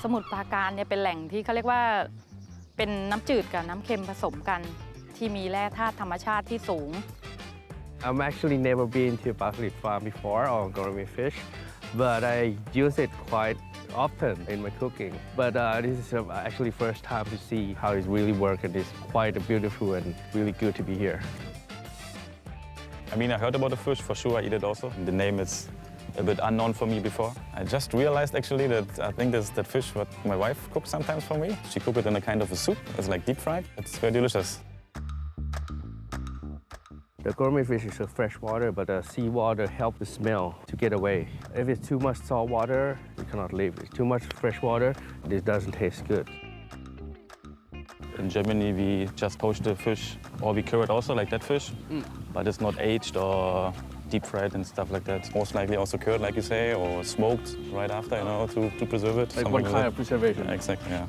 สมุทรปราการเนี่ยเป็นแหล่งที่เขาเรียกว่าเป็นน้ำจืดกับน้ำเค็มผสมกันที่มีแร่ธาตุธรรมชาติที่สูง I'm actually never been to Paslit farm before on Gourami fish, but I use it quite often in my cooking. But this is actually first time to see how it really works, and it's quite beautiful and really good to be here. I mean, I heard about the fish, for sure I eat it also. The name is a bit unknown for me before. I just realized actually that I think this is that fish what my wife cooks sometimes for me. She cooks it in a kind of a soup. It's like deep fried. It's very delicious. The gourmet fish is fresh water, but the seawater helps the smell to get away. If it's too much salt water, you cannot live. If it's too much fresh water, this doesn't taste good. In Germany, we just poach the fish, or we cure it also like that fish, but it's not aged or deep fried and stuff like that. Most likely also cured, like you say, or smoked right after, you know, to preserve it. Like one kind of preservation. Exactly, yeah.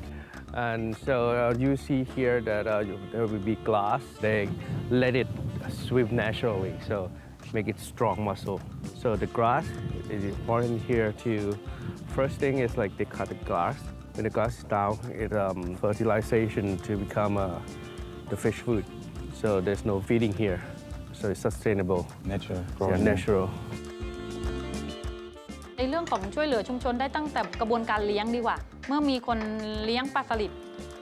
And so you see here that there will be glass. They let it swim naturally, so make it strong muscle. So the glass is important here too. First thing is like they cut the glass. When the glass is down, it fertilization to become the fish food. So there's no feeding here. So it's sustainable. Natural. Yeah, natural. ในเรื่องของช่วยเหลือชุมชนได้ตั้งแต่กระบวนการเลี้ยงดีกว่าเมื่อมีคนเลี้ยงปลาสลิด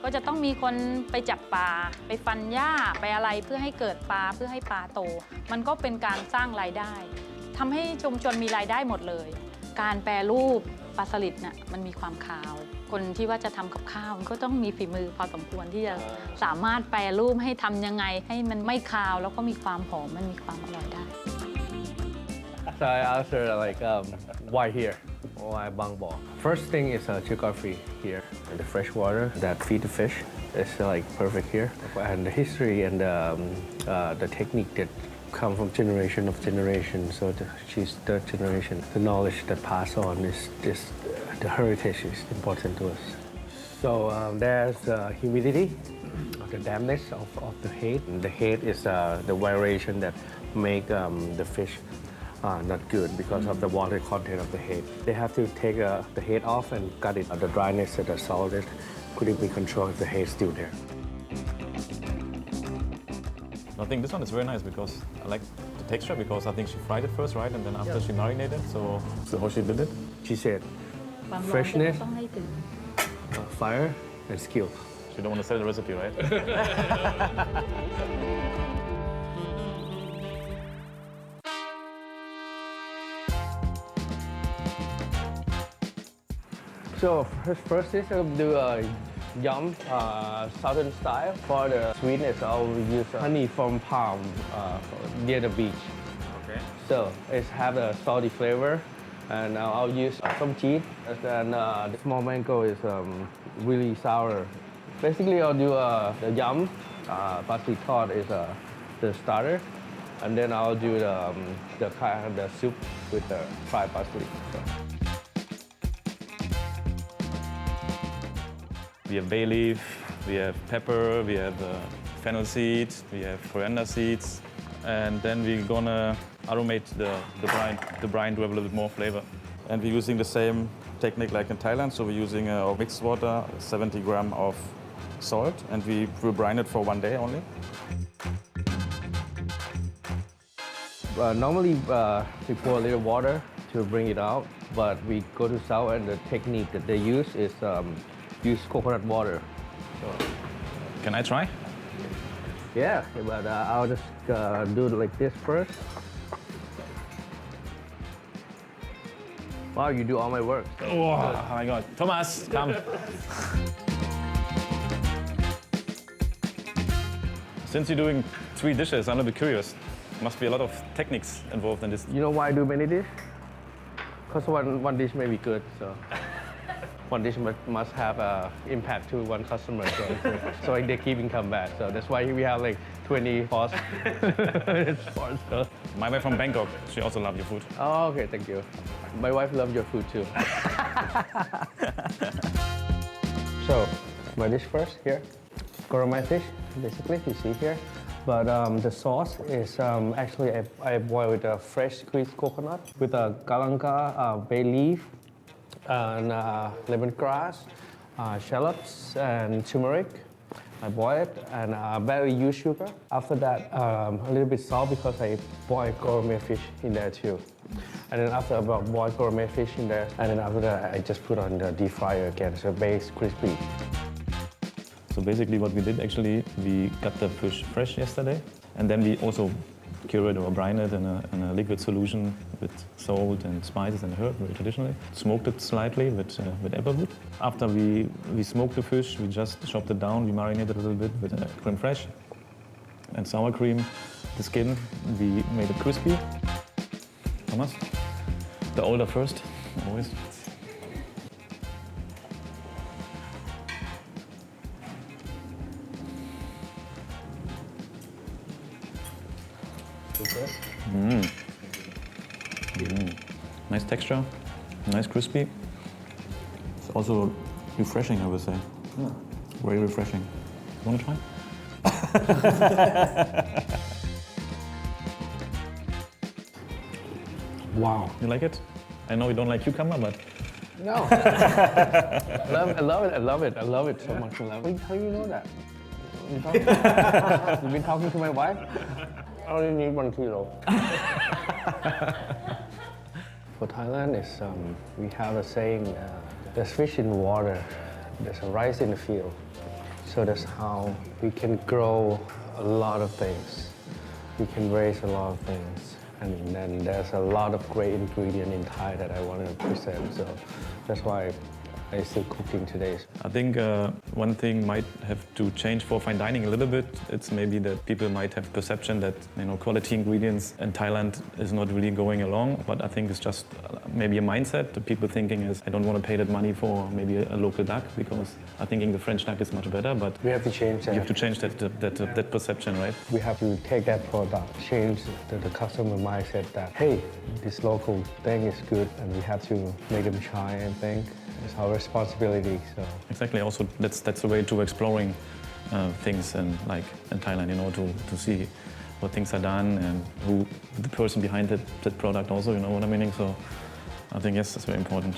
ก็จะต้องมีคนไปจับปลาไปฟันหญ้าไปอะไรเพื่อให้เกิดปลาเพื่อให้ปลาโตมันก็เป็นการสร้างรายได้ทำให้ชุมชนมีรายได้หมดเลยการแปรรูปปลาสลิดน่ะมันมีความคาวคนที่ว่าจะทำกับข้าวมันก็ต้องมีฝีมือพอสมควรที่จะสามารถแปรรูปให้ทำยังไงให้มันไม่คาวแล้วก็มีความหอมมันมีความอร่อยได้ So I answer like why here? Why Bangbo? First thing is geography here. The fresh water that feed the fish is like perfect here, and the history and the technique that come from generation of generation. So she's third generation. The knowledge that pass on is the heritage is important to us. So there's humidity, the dampness of the head. The head is the variation that make the fish not good because of the water content of the head. They have to take the head off and cut it. The dryness and the salted couldn't be controlled if the head is still there. I think this one is very nice because I like the texture because I think she fried it first, right? And then after she marinated, so how she did it? She said freshness, fire, and skill. She don't want to sell the recipe, right? So first is I'll do a yum southern style. For the sweetness, I'll use honey from palm near the beach. Okay. So it have a salty flavor, and I'll use some cheese. And the small mango is really sour. Basically, I'll do the yum. Parsley tart is the starter, and then I'll do the soup with the fried parsley. So. We have bay leaf, we have pepper, we have fennel seeds, we have coriander seeds, and then we're gonna aromate the brine to have a little bit more flavor. And we're using the same technique like in Thailand, so we're using mixed water, 70 grams of salt, and we will brine it for 1 day only. Normally, we pour a little water to bring it out, but we go to south, and the technique that they use is use coconut water. So, Can I try? yeah, but I'll just do it like this first. Wow, you do all my work. Oh my God. Thomas, come. Since you're doing 3 dishes, I'm a bit curious. Must be a lot of techniques involved in this. You know why I do many dishes? Because one dish may be good, so one dish must have an impact to one customer, so they keep and come back. So that's why we have like 20 pots. So. My wife from Bangkok, she also loves your food. Oh, okay, thank you. My wife loves your food too. So, my dish first here. Gourami fish, basically, you see here. But the sauce is actually I boil with a fresh squeezed coconut with a galangal bay leaf and lemongrass, shallots, and turmeric. I boil it and barely use sugar. After that, a little bit salt because I boil gourmet fish in there too. And then after about boil gourmet fish in there, and then after that, I just put on the deep fryer again, so base crispy. So basically what we did actually, we got the fish fresh yesterday, and then we also cure it or brine it in a liquid solution with salt and spices and herb, very traditionally. Smoked it slightly with apple. After we smoked the fish, we just chopped it down, we marinated a little bit with creme fraiche and sour cream. The skin, we made it crispy. Thomas, the older first, always. Nice texture, nice crispy. It's also refreshing, I would say. Yeah. Very refreshing. You want to try? Wow. You like it? I know you don't like cucumber, but... No. I love it so much. How do you know that? You've been talking to my wife? I only need 1 kilo. For Thailand, we have a saying, there's fish in the water, there's a rice in the field. So that's how we can grow a lot of things. We can raise a lot of things. And then there's a lot of great ingredients in Thai that I want to present. So that's why I'm still cooking today. I think one thing might have to change for fine dining a little bit. It's maybe that people might have perception that quality ingredients in Thailand is not really going along. But I think it's just maybe a mindset. The people thinking is, I don't want to pay that money for maybe a local duck because I'm thinking the French duck is much better. But we have to change that. You have to change that perception, right? We have to take that product, change the customer mindset that, hey, this local thing is good, and we have to make them try and think. It's our responsibility. So exactly. Also, that's a way to exploring things in Thailand. To see what things are done and who the person behind that product. Also, you know what I mean. So I think yes, that's very important.